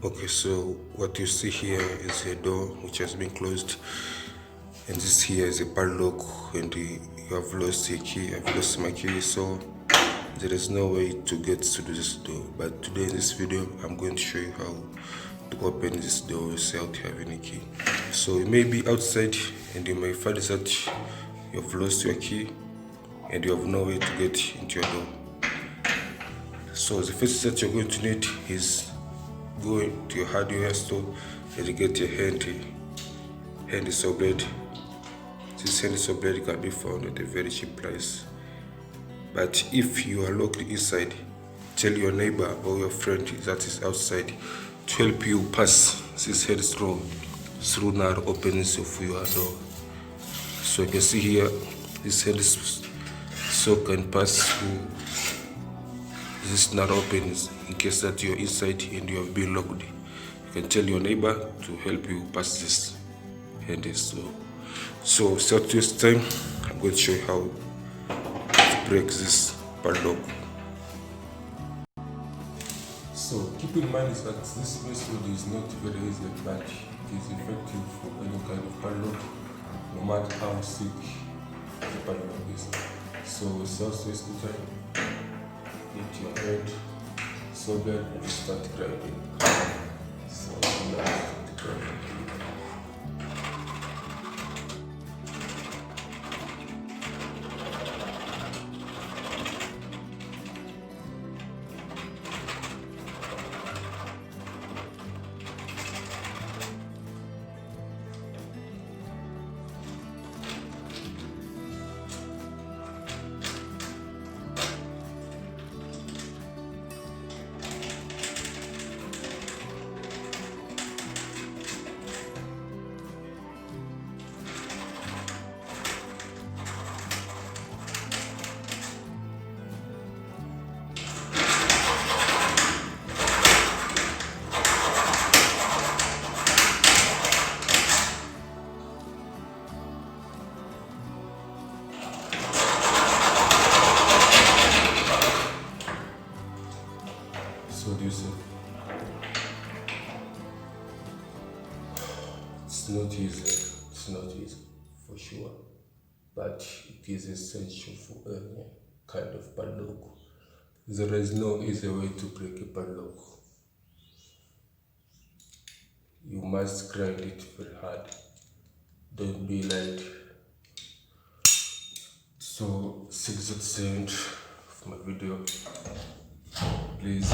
Okay, so what you see here is a door which has been closed, and this here is a padlock, and you have lost your key. I've lost my key, so there is no way to get to this door. But today in this video, I'm going to show you how to open this door without having a key. So you may be outside and you may find that you have lost your key and you have no way to get into your door. So the first that you're going to need is go to your hardware store and get a handy saw blade. This handy saw blade can be found at a very cheap price. But if you are locked inside, tell your neighbor or your friend that is outside to help you pass this handy saw through narrow openings of your door. So you can see here, this handy saw can pass through this narrow openings in case that you're inside and you have been locked. You can tell your neighbor to help you pass this handy saw. So without waste time, I'm going to show you how to break this padlock. So keep in mind that this method is not very easy, but it is effective for any kind of padlock, no matter how thick the padlock is. So without wasting time, get your head so that and start grinding. So now start grinding. So do you see? It's not easy for sure, but it is essential for any kind of padlock. There is no easy way to break a padlock. You must grind it very hard. Don't be light. So since that's the end of my video, please